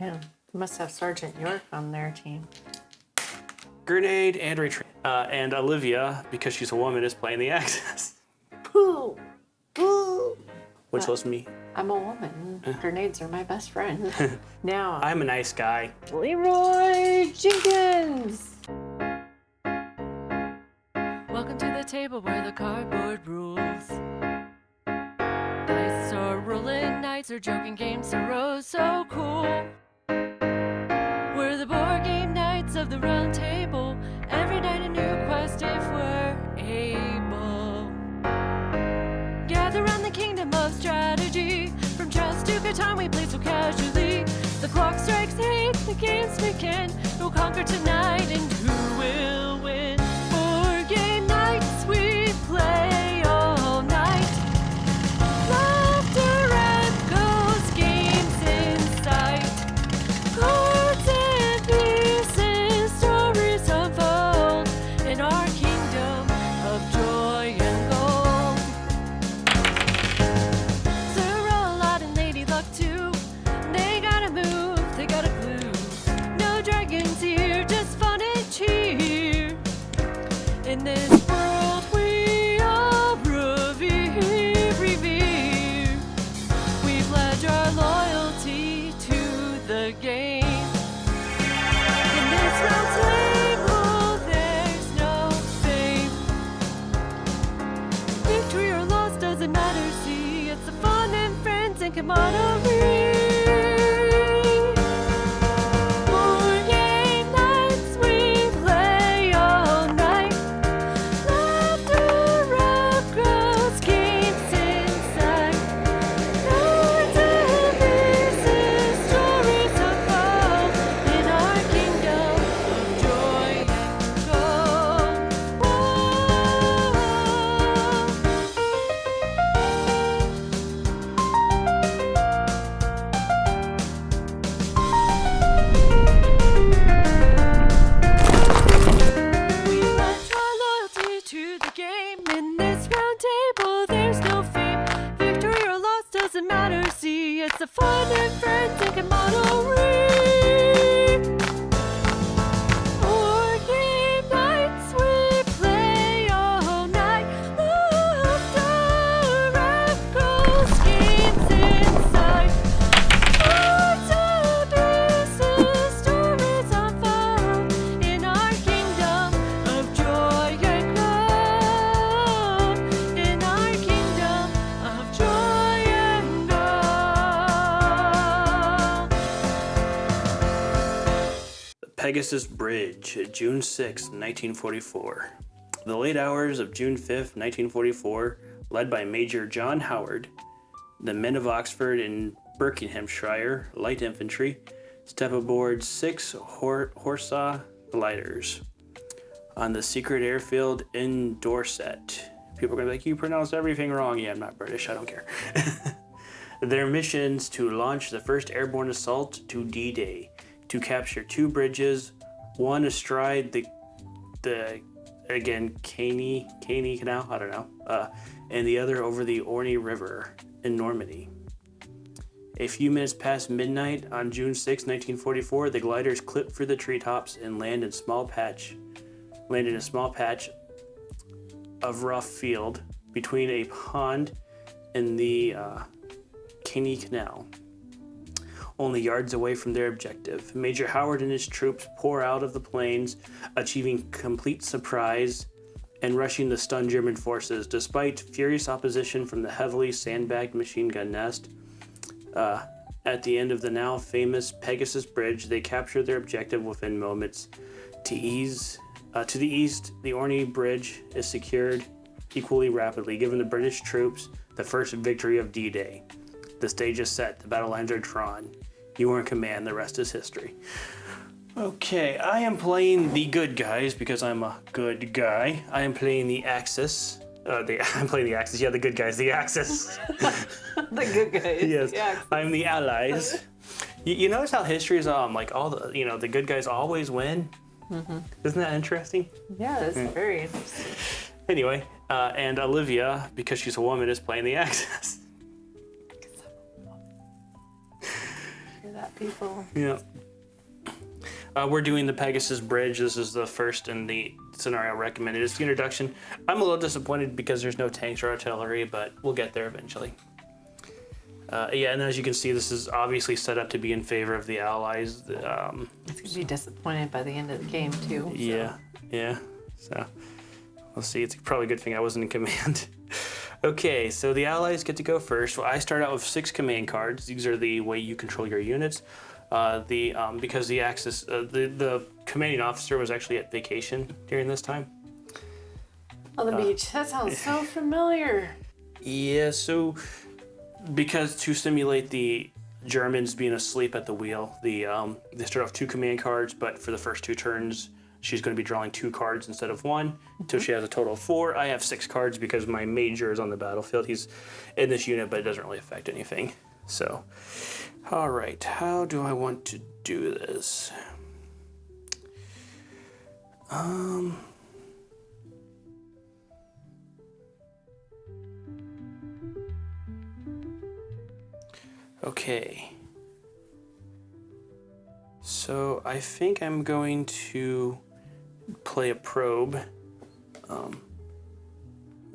Yeah, you must have Sergeant York on their team. Grenade and Olivia, because she's a woman, is playing the Axis. Pooh! Pooh! Which was me. I'm a woman. Grenades are my best friend. Now I'm a nice guy. Leroy Jenkins! Welcome to the table where the cardboard rules. Dice are rolling, knights are joking, games are oh so cool. We're the board game knights of the round table. Every night a new quest if we're able. Gather round the kingdom of strategy. From chess to Catan we play so casually. The clock strikes 8, the games begin. Who'll conquer tonight and who will win? Board game nights, we play all night. Laughter echoes, games in sight. Cards and pieces, stories unfold in our kingdom of joy and gold. Sir Aladdin and Lady Luck too. They got a move, they got a clue. No dragons here, just fun and cheer. In this world we all revere. We pledge our loyalty to the game. In this round table there's no fame. Victory or loss doesn't matter, see. It's the fun and friends and camaraderie. Board game nights, we play all night. Laughter outgrows, games inside. Cards and pieces, stories unfold in our kingdom of joy and gold. We pledge our loyalty to the game. In this round table, there's no fame. Victory or loss doesn't matter. See, it's the fun and friends and camaraderie. Board game nights, we play all night. Laughter echoes, games inside. Cards and pieces, stories unfold in our kingdom of joy and gold. In our kingdom of joy and gold. Pegasus Bridge, June 6, 1944. The late hours of June 5, 1944, led by Major John Howard, the men of Oxford and Buckinghamshire Light Infantry step aboard 6 Horsa gliders on the secret airfield in Dorset. People are going to be like, you pronounce everything wrong. Yeah, I'm not British, I don't care. Their missions to launch the first airborne assault to D-Day, to capture 2 bridges, one astride the Caney Canal, I don't know, and the other over the Orne River in Normandy. A few minutes past midnight on June 6, 1944, the gliders clip through the treetops and land in a small patch of rough field between a pond and the Caney Canal, only yards away from their objective. Major Howard and his troops pour out of the planes, achieving complete surprise and rushing the stunned German forces. Despite furious opposition from the heavily sandbagged machine gun nest, at the end of the now famous Pegasus Bridge, they capture their objective within moments. To the east, the Orne Bridge is secured equally rapidly, giving the British troops the first victory of D-Day. The stage is set, the battle lines are drawn. You are in command, the rest is history. Okay, I am playing the good guys because I'm a good guy. I am playing the Axis. I'm playing the Axis, yeah, the good guys, the Axis. The good guys. Yes, Yeah. I'm the Allies. You notice how history is like all the, the good guys always win? Mm-hmm. Isn't that interesting? Yeah, that's very interesting. Anyway, and Olivia, because she's a woman, is playing the Axis. Hear that, people. Yeah. We're doing the Pegasus Bridge. This is the first in the scenario recommended. It's the introduction. I'm a little disappointed because there's no tanks or artillery, but we'll get there eventually. Yeah, and as you can see, this is obviously set up to be in favor of the Allies. It's going to be disappointed by the end of the game, too. So. Yeah. So, we'll see. It's probably a good thing I wasn't in command. Okay, so the Allies get to go first. Well, I start out with 6 command cards. These are the way you control your units. Because the Axis, the commanding officer was actually at vacation during this time. On the beach. That sounds so familiar. Yeah, so because to simulate the Germans being asleep at the wheel, they start off 2 command cards, but for the first 2 turns, she's going to be drawing 2 cards instead of 1 until she has a total of 4. I have 6 cards because my major is on the battlefield. He's in this unit, but it doesn't really affect anything. So, all right, how do I want to do this? Okay. So I think I'm going to play a probe.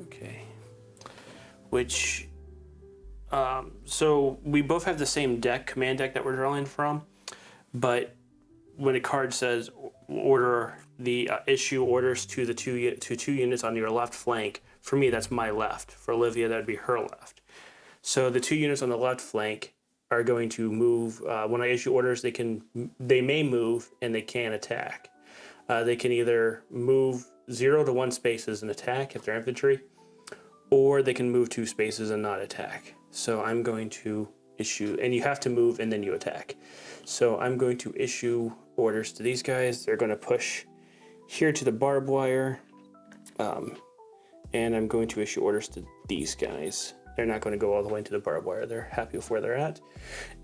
Okay. Which, so we both have the same deck, command deck that we're drawing from, but when a card says order the issue orders to the two units on your left flank, for me that's my left. For Olivia, that would be her left. So the 2 units on the left flank are going to move. When I issue orders, they may move and they can attack. They can either move 0 to 1 spaces and attack if they're infantry, or they can move 2 spaces and not attack. So I'm going to issue, and you have to move and then you attack. So I'm going to issue orders to these guys. They're going to push here to the barbed wire, and I'm going to issue orders to these guys. They're not going to go all the way into the barbed wire. They're happy with where they're at.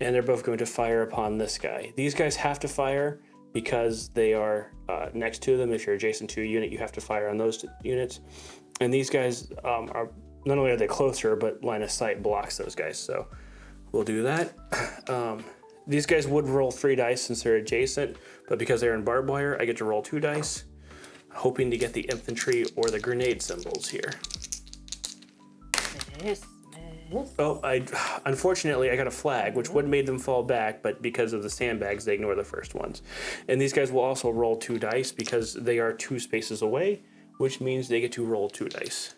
And they're both going to fire upon this guy. These guys have to fire because they are next to them. If you're adjacent to a unit, you have to fire on those units. And these guys are, not only are they closer, but line of sight blocks those guys. So we'll do that. These guys would roll 3 dice since they're adjacent, but because they're in barbed wire, I get to roll 2 dice, hoping to get the infantry or the grenade symbols here. Oh, unfortunately, I got a flag, which would have made them fall back, but because of the sandbags, they ignore the first ones. And these guys will also roll 2 dice because they are 2 spaces away, which means they get to roll 2 dice.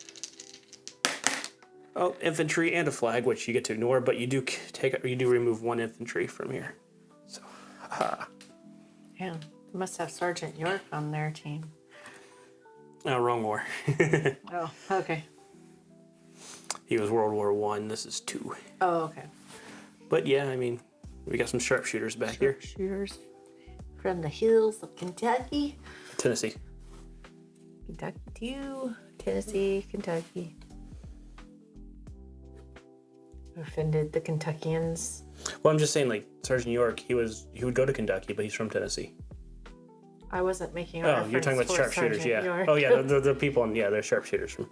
Oh, infantry and a flag, which you get to ignore, but you do remove 1 infantry from here. So, ha. Yeah, they must have Sergeant York on their team. Oh, wrong war. Oh, okay. He was World War I. This is 2. Oh, okay. But yeah, I mean, we got some sharpshooters back here. Sharpshooters from the hills of Kentucky. Tennessee. Kentucky too. Tennessee, Kentucky. Offended the Kentuckians. Well, I'm just saying, like, Sergeant York, he would go to Kentucky, but he's from Tennessee. I wasn't making a reference. Oh, you're talking about sharpshooters, yeah. York. Oh, yeah, the people, they're sharpshooters from.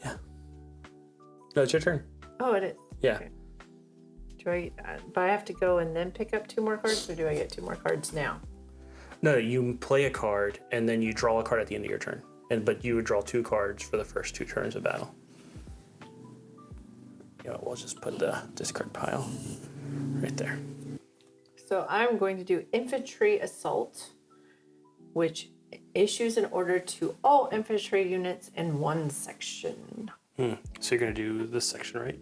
Yeah. No, it's your turn. Oh, it is. Yeah. Okay. Do I? But I have to go and then pick up 2 more cards, or do I get 2 more cards now? No, you play a card and then you draw a card at the end of your turn, but you would draw 2 cards for the first 2 turns of battle. You know, we'll just put the discard pile right there. So I'm going to do infantry assault, which issues an order to all infantry units in 1 section. So you're going to do this section, right?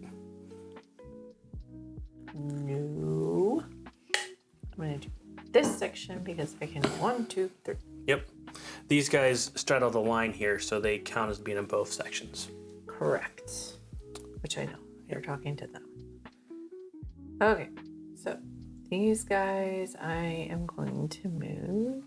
No. I'm going to do this section because I can 1, 2, 3. Yep. These guys straddle the line here, so they count as being in both sections. Correct. Which I know. You're talking to them. Okay. So these guys I am going to move.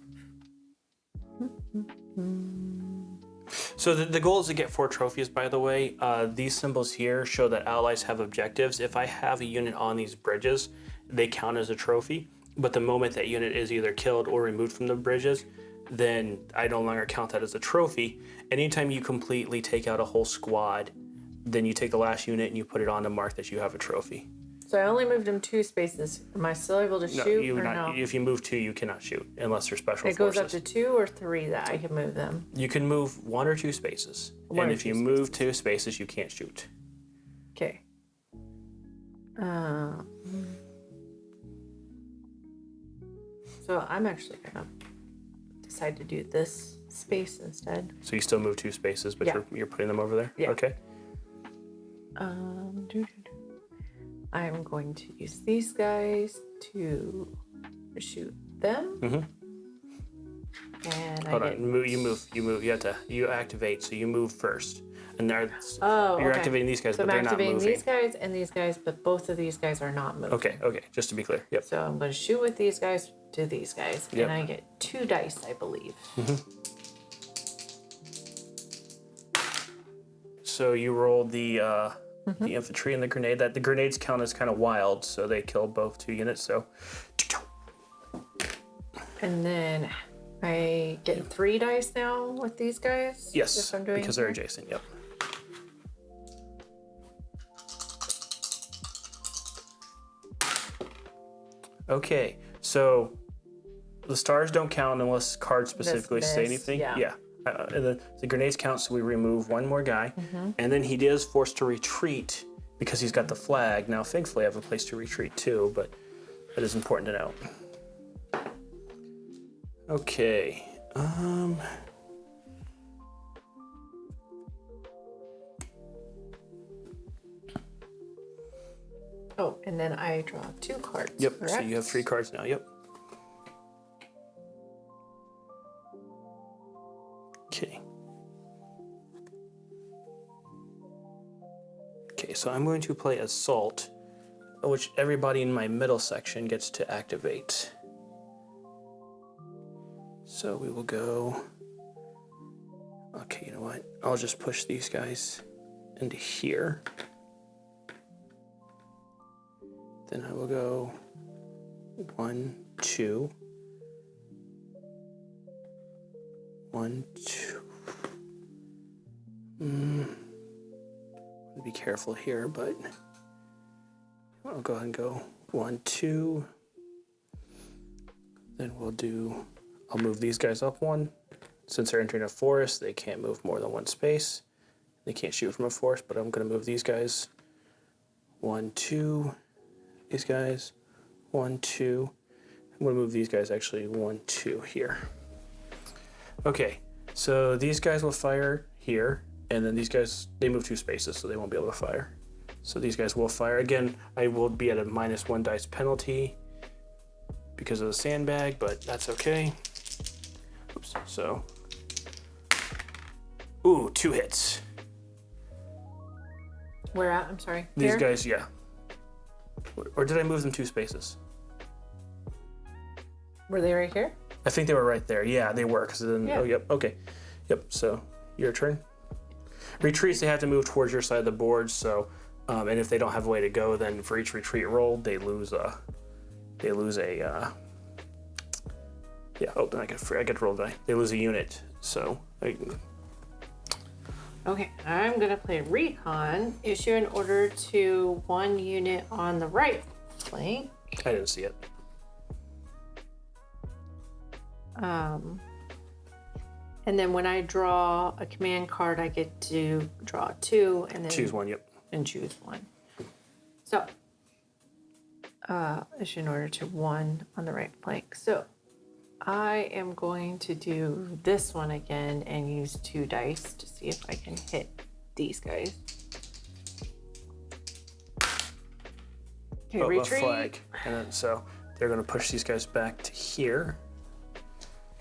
So the goal is to get 4 trophies, by the way. These symbols here show that allies have objectives. If I have a unit on these bridges, they count as a trophy. But the moment that unit is either killed or removed from the bridges, then I no longer count that as a trophy. Anytime you completely take out a whole squad, then you take the last unit and you put it on to mark that you have a trophy. So I only moved him 2 spaces. Am I still able to shoot you or not. no? If you move 2, you cannot shoot unless they're special It forces. goes up to 2 or 3 that I can move them. You can move 1 or 2 spaces, 1 and or if 2 you move 2 spaces, you can't shoot. Okay. So I'm actually gonna decide to do this space instead. So you still move 2 spaces, but Yeah. you're putting them over there. Yeah. Okay. I'm going to use these guys to shoot them. And Hold on. You move. You activate. So you move first, and you're activating these guys, So but I'm they're not activating moving. these guys and these guys, but both of these guys are not moving. Okay. Just to be clear. Yep. So I'm going to shoot with these guys to these guys, Yep. and I get 2 dice, I believe. So you roll the infantry and the grenade. The grenades count as kind of wild, so they kill both 2 units. So. And then I get 3 dice now with these guys. Yes, if I'm doing because they're here? adjacent. Yep. Okay, so the stars don't count unless cards specifically say anything. yeah. And the grenades count, so we remove 1 more guy, and then he is forced to retreat because he's got the flag. Now, thankfully, I have a place to retreat too, but that is important to note. Okay. Oh, and then I draw 2 cards. Yep. Correct? So you have 3 cards now. Yep. Okay. Okay, so I'm going to play Assault, which everybody in my middle section gets to activate. So we will go. Okay, you know what? I'll just push these guys into here. Then I will go 1, 2. 1, 2. Be careful here, but I'll go ahead and go 1, 2. Then I'll move these guys up 1. Since they're entering a forest, they can't move more than 1 space. They can't shoot from a forest, but I'm going to move these guys 1, 2. These guys 1, 2. I'm going to move these guys actually 1, 2 here. Okay, so these guys will fire here, and then these guys, they move 2 spaces, so they won't be able to fire. So these guys will fire. Again, I will be at a -1 dice penalty because of the sandbag, but that's okay. Oops, so. Ooh, 2 hits. Where at? I'm sorry. These Here? guys, yeah. Or did I move them 2 spaces? Were they right here? I think they were right there. Yeah, they were. Cause then, Yeah. Oh, yep. Okay. Yep. So your turn. Retreats, they have to move towards your side of the board. So, and if they don't have a way to go, then for each retreat roll, they lose a. Yeah. Oh, then I get to roll die. They lose a unit. So. Okay, I'm gonna play Recon. Issue an order to 1 unit on the right flank. I didn't see it. And then when I draw a command card, I get to draw 2 and then Choose 1. Yep. and choose 1. So, issue an order to 1 on the right flank. So, I am going to do this one again and use 2 dice to see if I can hit these guys. Okay, retreat. A flag. And then so they're going to push these guys back to here.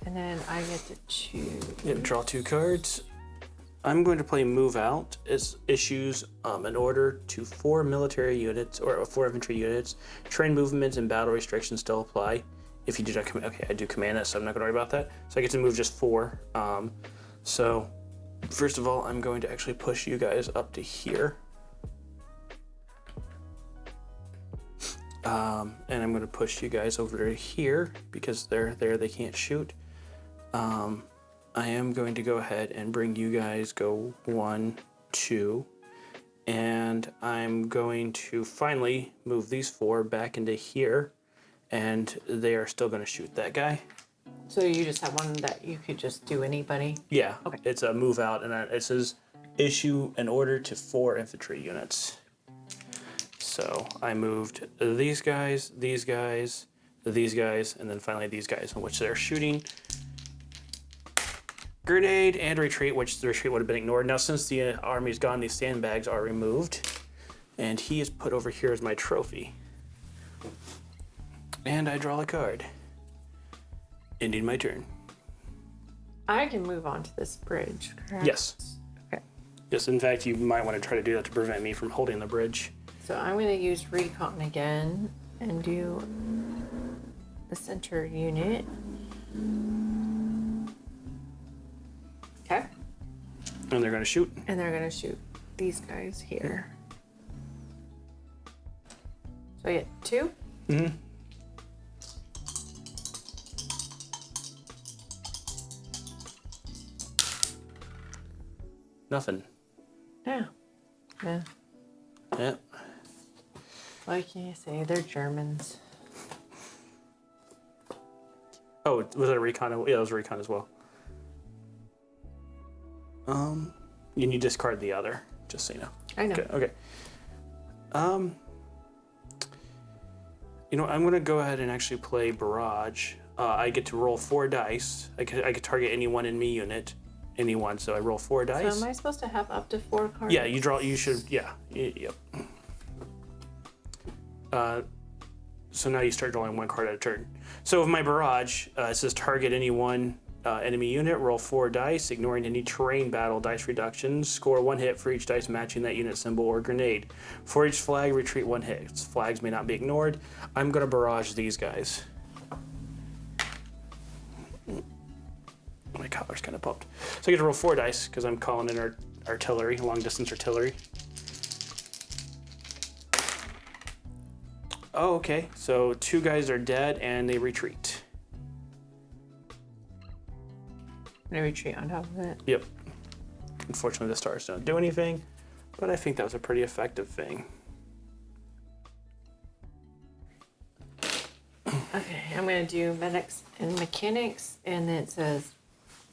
And then I get to choose. Yep, draw 2 cards. I'm going to play Move Out. It issues an order to 4 military units or 4 infantry units. Train movements and battle restrictions still apply. If you do not command, okay, I do command it, so I'm not going to worry about that. So I get to move just 4. So first of all, I'm going to actually push you guys up to here. And I'm going to push you guys over to here because they're there, they can't shoot. I am going to go ahead and bring you guys go 1, 2, And I'm going to finally move these 4 back into here, and they are still going to shoot that guy. So you just have one that you could just do anybody? Yeah, Okay. it's a move out, and it says issue an order to 4 infantry units. So I moved these guys, these guys, these guys, and then finally these guys, in which they're shooting grenade and retreat, which the retreat would have been ignored. Now, since the army's gone, these sandbags are removed, and he is put over here as my trophy. And I draw a card, ending my turn. I can move on to this bridge, correct? Yes. Okay. Yes, in fact, you might want to try to do that to prevent me from holding the bridge. So I'm going to use recon again and do the center unit. Okay. And they're going to shoot. And they're going to shoot these guys here. So I get 2. Mm-hmm. Nothing. Yeah. Yeah. Yeah. What can you say? They're Germans. Oh, was it a recon? Yeah, it was a recon as well. You discard the other, just so you know. I know. Okay. You know, I'm gonna go ahead and actually play Barrage. I get to roll 4 dice. I could target any one enemy unit, anyone. So I roll 4 dice. So am I supposed to have up to 4 cards? Yeah, you draw. You should. Yeah. Yep. So now you start drawing 1 card at a turn. So with my Barrage, it says target any one enemy unit, roll 4 dice, ignoring any terrain battle dice reductions, score 1 hit for each dice matching that unit symbol or grenade. For each flag, retreat 1 hit. Flags may not be ignored. I'm gonna Barrage these guys. My collar's kind of pumped. So I get to roll 4 dice because I'm calling in artillery, long distance artillery. Oh, okay. So 2 guys are dead and they retreat. I retreat on top of it. Yep. Unfortunately, the stars don't do anything, but I think that was a pretty effective thing. Okay, I'm going to do medics and mechanics, and it says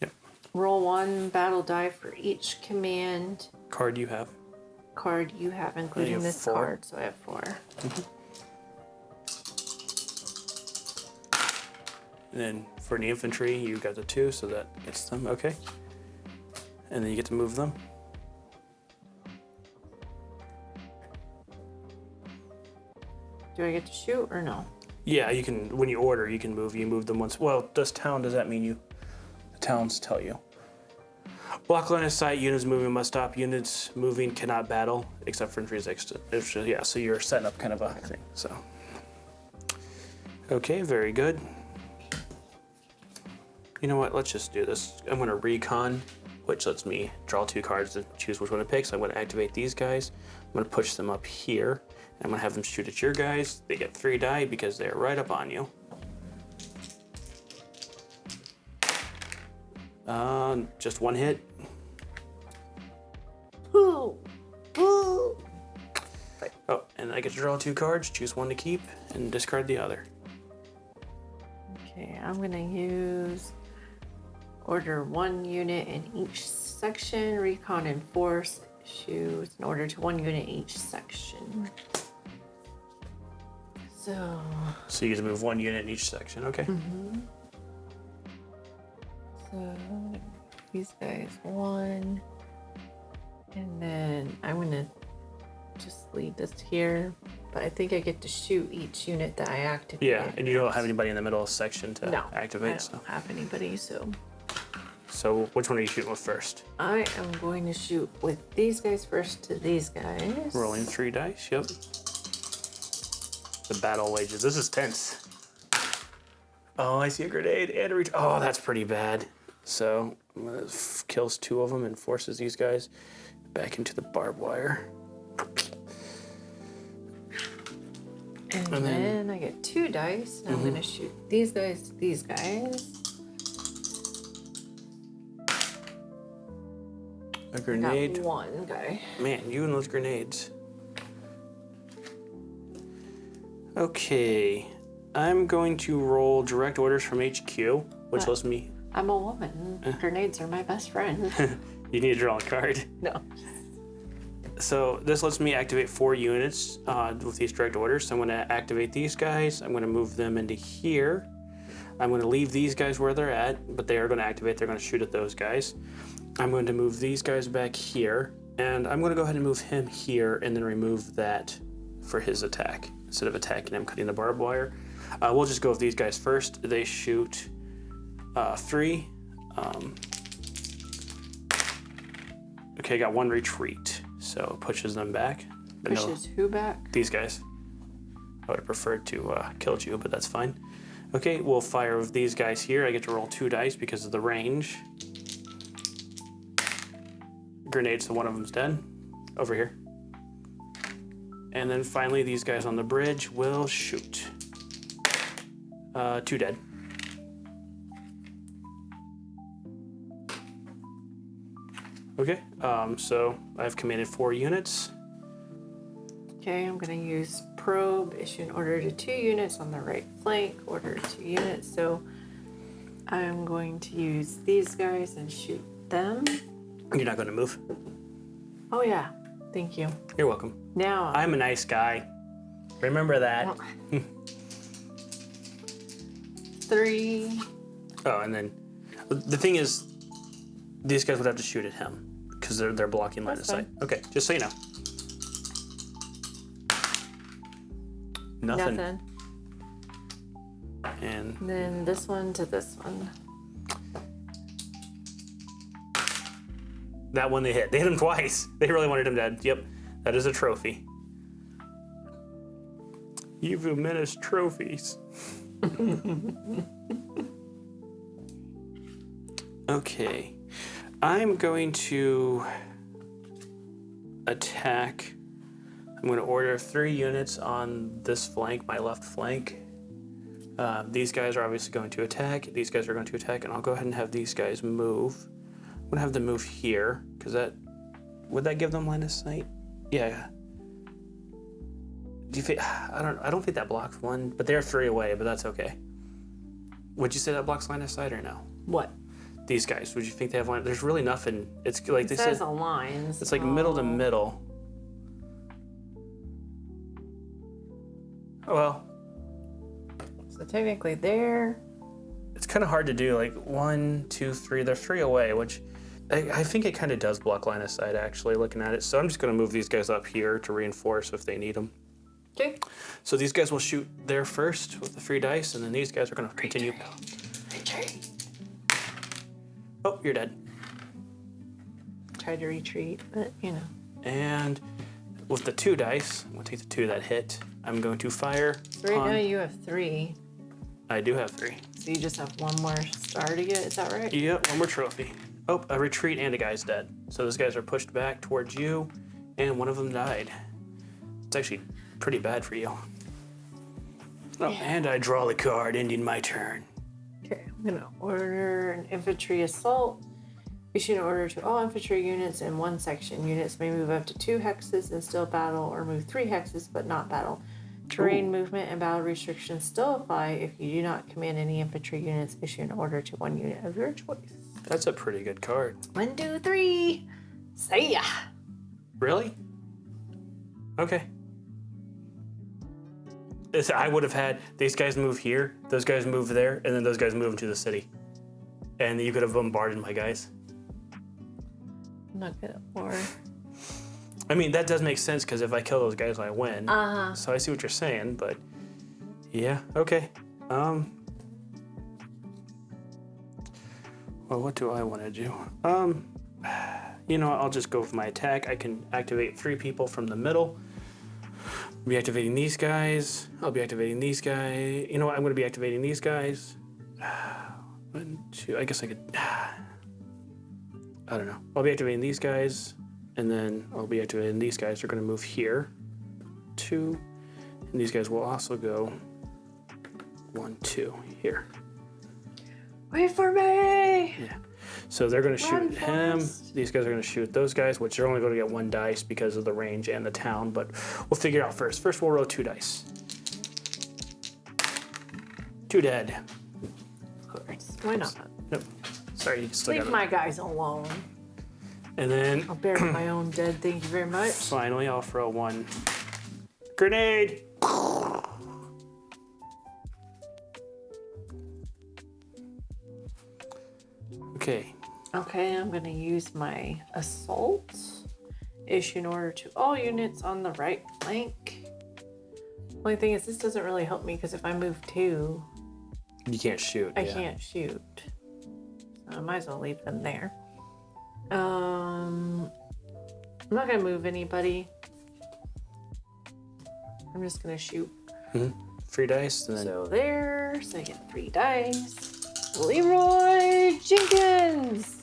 Yep. roll 1 battle die for each command Card you have. card you have, including have this 4. card. So I have 4. And then for the infantry, you got the 2, so that gets them. Okay. And then you get to move them. Do I get to shoot or no? Yeah, you can. When you order, you can move. You move them once. Well, does that mean you? The towns tell you. Block line of sight. Units moving must stop. Units moving cannot battle except for infantry. Yeah, so you're setting up kind of a thing. So. Okay, very good. You know what? Let's just do this. I'm going to recon, which lets me draw 2 cards and choose which one to pick. So I'm going to activate these guys. I'm going to push them up here. I'm going to have them shoot at your guys. They get 3 die because they're right up on you. Just 1 hit. Ooh. Ooh. Oh, and I get to draw 2 cards, choose 1 to keep, and discard the other. Okay, I'm going to use order 1 unit in each section, recon and force, issue an order to 1 unit each section. So you get to move 1 unit in each section, okay. So these guys 1, and then I'm gonna just leave this here, but I think I get to shoot each unit that I activate. Yeah, and you don't have anybody in the middle section to No, activate. I don't have anybody, so So which one are you shooting with first? I am going to shoot with these guys first to these guys. Rolling 3 dice, yep. The battle wages. This is tense. Oh, I see a grenade and a reach. Oh, that's pretty bad. So kills 2 of them and forces these guys back into the barbed wire. And then I get 2 dice, and I'm going to shoot these guys to these guys. A grenade. I got one guy. Man, you and those grenades. Okay. I'm going to roll direct orders from HQ, which lets me... I'm a woman. Grenades are my best friend. You need to draw a card. No. So this lets me activate 4 units with these direct orders. So I'm going to activate these guys. I'm going to move them into here. I'm going to leave these guys where they're at, but they are going to activate. They're going to shoot at those guys. I'm going to move these guys back here, and I'm going to go ahead and move him here and then remove that for his attack. Instead of attacking him, cutting the barbed wire. We'll just go with these guys first. They shoot 3. Okay, I got 1 retreat, so it pushes them back. But Pushes who back? These guys. I would have preferred to killed you, but that's fine. Okay, we'll fire with these guys here. I get to roll 2 dice because of the range. Grenades, so one of them's dead. Over here. And then finally, these guys on the bridge will shoot. 2 dead. Okay, so I've commanded 4 units. Okay, I'm going to use probe, issue an order to 2 units on the right flank, order 2 units. So I'm going to use these guys and shoot them. You're not going to move? Oh yeah, thank you. You're welcome. Now I'm a nice guy. Remember that. 3. Oh, and then the thing is, these guys would have to shoot at him because they're blocking line of sight. Okay, just so you know. Nothing. And then this one to this one. that one they hit. They hit him twice. They really wanted him dead. Yep, that is a trophy. You've diminished trophies. Okay, I'm going to attack. I'm going to order 3 units on this flank, my left flank. These guys are obviously going to attack. These guys are going to attack, and I'll go ahead and have these guys move. I'm going to have them move here, because would that give them line of sight? Yeah. I don't think that blocks one, but they're 3 away, but that's okay. Would you say that blocks line of sight or no? What? These guys, would you think they have line? There's really nothing. It's like they says said, aligns. it's like middle to middle. Well, So technically there. it's kind of hard to do. Like 1, 2, 3. They're 3 away, which I think it kind of does block line of sight. Actually, looking at it, so I'm just going to move these guys up here to reinforce if they need them. Okay. So these guys will shoot there first with the 3 dice, and then these guys are going to continue. Retreat. Oh, you're dead. Tried to retreat, but you know. And with the 2 dice, I'm going to take the 2 that hit. I'm going to fire. So right now you have 3. I do have 3. So you just have 1 more star to get, is that right? Yep, 1 more trophy. Oh, a retreat and a guy's dead. So those guys are pushed back towards you, and one of them died. It's actually pretty bad for you. Oh, and I draw the card, ending my turn. Okay, I'm gonna order an infantry assault. Issue an order to all infantry units in 1 section. Units may move up to 2 hexes and still battle, or move 3 hexes but not battle. Terrain movement and battle restrictions still apply. If you do not command any infantry units, issue an order to 1 unit of your choice. That's a pretty good card. 1, 2, 3. See ya. Really? Okay. I would have had these guys move here, those guys move there, and then those guys move into the city. And you could have bombarded my guys. I'm not good at war. I mean, that does make sense because if I kill those guys, I win. Uh-huh. So I see what you're saying, but yeah, okay. Well, what do I want to do? You know, I'll just go with my attack. I can activate 3 people from the middle. I'll be activating these guys. I'll be activating these guys. You know what? I'm going to be activating these guys. 1, 2. I guess I could. I don't know. I'll be activating these guys, and then I'll be activating these guys. They're going to move here. 2, and these guys will also go 1, 2 here. Wait for me. Yeah. So they're going to Run, shoot him. Forrest. These guys are going to shoot those guys, which they're only going to get 1 dice because of the range and the town. But we'll figure it out first. First, we'll roll 2 dice. 2 dead. Of course. Why not? Nope. Sorry, you still Leave got my guys alone. And then I'll bury my own dead. Thank you very much. finally, I'll throw 1 grenade. Okay. Okay, I'm gonna use my assault. Issue an order to all units on the right flank. Only thing is, this doesn't really help me because if I move 2, You can't shoot. I can't shoot. So I might as well leave them there. I'm not gonna move anybody. I'm just gonna shoot. 3 dice. And then So there, so I get 3 dice. Leroy Jenkins!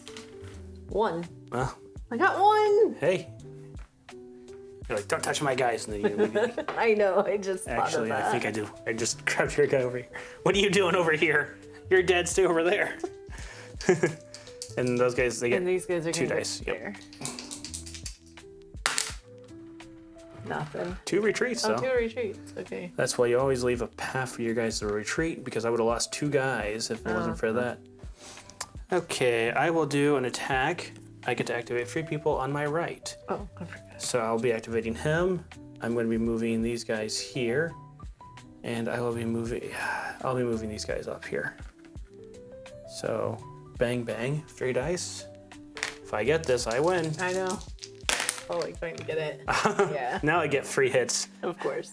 1. well, I got 1! hey. You're like, don't touch my guys. And then you I know, I just thought of actually, that. I think I do. I just grabbed your guy over here. What are you doing over here? You're dead. Stay over there. And those guys, they get And these guys are 2 gonna dice. get Yep. there. Nothing. 2 retreats, Oh, though. 2 retreats, okay. That's why you always leave a path for your guys to retreat, because I would have lost 2 guys if it wasn't for that. Okay, I will do an attack. I get to activate 3 people on my right. Oh, I forgot. So I'll be activating him. I'm going to be moving these guys here, and I'll be moving these guys up here. So bang bang, 3 dice. If I get this, I win. I know. Totally going to get it. Yeah, Now I get 3 hits. of course.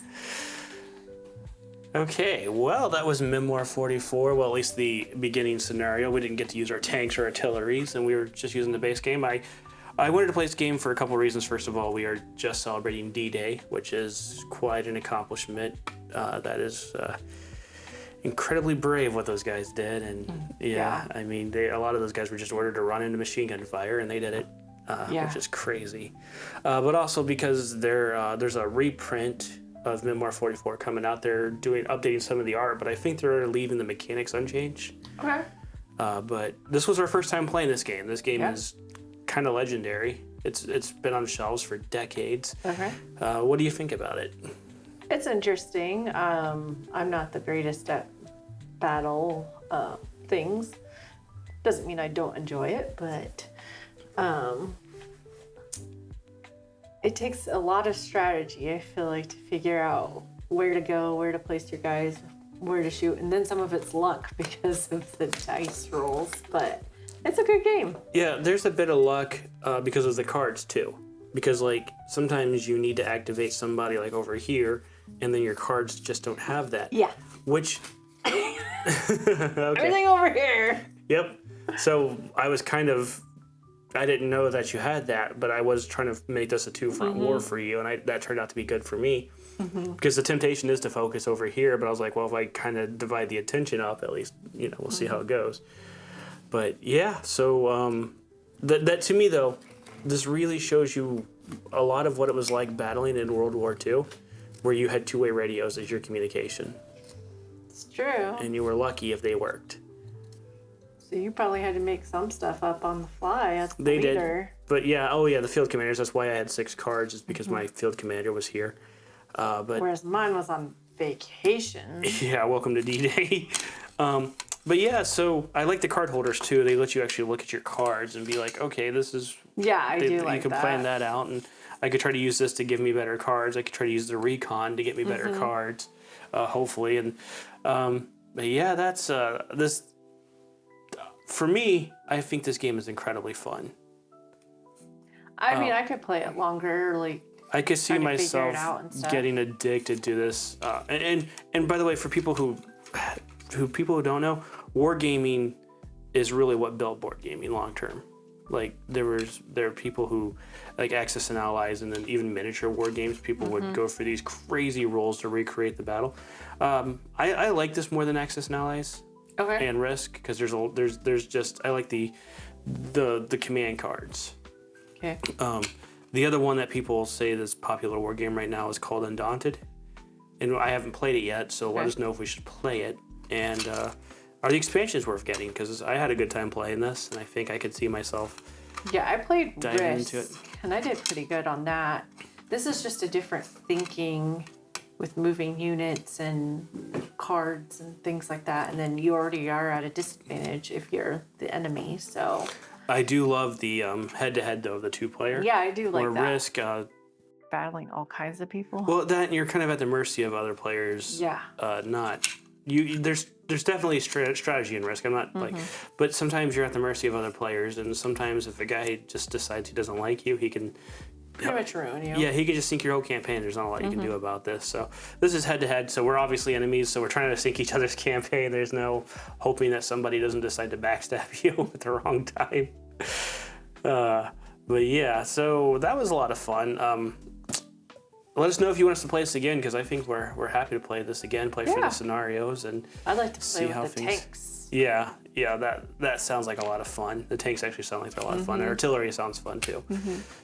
Okay, well, that was Memoir 44. Well, at least the beginning scenario. We didn't get to use our tanks or artilleries, and we were just using the base game. I wanted to play this game for a couple of reasons. First of all, we are just celebrating D-Day, which is quite an accomplishment. That is incredibly brave what those guys did, and Yeah. I mean, a lot of those guys were just ordered to run into machine gun fire, and they did it, which is crazy. But also because there's a reprint of Memoir 44 coming out. They're updating some of the art, but I think they're leaving the mechanics unchanged. Okay. But this was our first time playing this game. This game is kind of legendary. It's been on shelves for decades. Okay. What do you think about it? It's interesting. I'm not the greatest at battle things. Doesn't mean I don't enjoy it, but it takes a lot of strategy, I feel like, to figure out where to go, where to place your guys, where to shoot, and then some of it's luck because of the dice rolls, but it's a good game. Yeah, there's a bit of luck because of the cards too. Because like sometimes you need to activate somebody like over here, and then your cards just don't have that. Yeah. Which okay. Everything over here. Yep. So I didn't know that you had that, but I was trying to make this a 2-front war for you, and that turned out to be good for me. Because the temptation is to focus over here, but I was like, well, if I kind of divide the attention up, at least, we'll see how it goes. But yeah, so that to me, though, this really shows you a lot of what it was like battling in World War II, where you had 2-way radios as your communication. It's true. And you were lucky if they worked. So you probably had to make some stuff up on the fly as the They leader. did. But yeah, the field commanders, that's why I had 6 cards, is because my field commander was here. But Whereas mine was on vacation. yeah, welcome to D-Day. But yeah, so I like the card holders too. They let you actually look at your cards and be like, okay, this is... Yeah, I do like you can that. plan that out, and I could try to use this to give me better cards. I could try to use the recon to get me better cards, hopefully. And but yeah, that's this. For me, I think this game is incredibly fun. I mean, I could play it longer, like... I could see trying to figure it myself out and stuff. getting addicted to this. And by the way, for people who don't know, wargaming is really what built board gaming long term. Like there are people who like Axis and Allies, and then even miniature war games. People would go for these crazy rolls to recreate the battle. I like this more than Axis and Allies. Okay. And Risk, because there's just I like the command cards. Okay. The other one that people say that's popular war game right now is called Undaunted, and I haven't played it yet, so let us know if we should play it. And Are the expansions worth getting? Because I had a good time playing this, and I think I could see myself. Yeah, I played diving Risk, into it. and I did pretty good on that. This is just a different thinking with moving units and cards and things like that. And then you already are at a disadvantage if you're the enemy. So I do love the head-to-head, though, of the two-player. yeah, I do like Or that. Risk, Battling all kinds of people. well, that and you're kind of at the mercy of other players. Yeah. There's definitely strategy in Risk. I'm not like, but sometimes you're at the mercy of other players, and sometimes if a guy just decides he doesn't like you, he can Pretty much ruin you. Yeah, he could just sink your whole campaign. There's not a lot you can do about this. So this is head-to-head, so we're obviously enemies, so we're trying to sink each other's campaign. There's no hoping that somebody doesn't decide to backstab you at the wrong time. But yeah, so that was a lot of fun. Let us know if you want us to play this again, because I think we're happy to play this again, play for the scenarios, and I'd like to see play how with the things... tanks. Yeah, that sounds like a lot of fun. The tanks actually sound like they're a lot of fun. And artillery sounds fun too.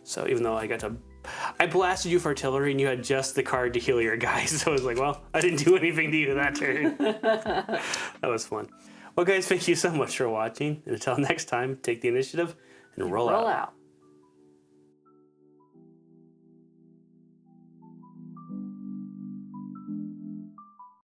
So even though I blasted you for artillery and you had just the card to heal your guys, so I was like, well, I didn't do anything to you that turn. That was fun. Well, guys, thank you so much for watching. And until next time, take the initiative and roll out. Roll out.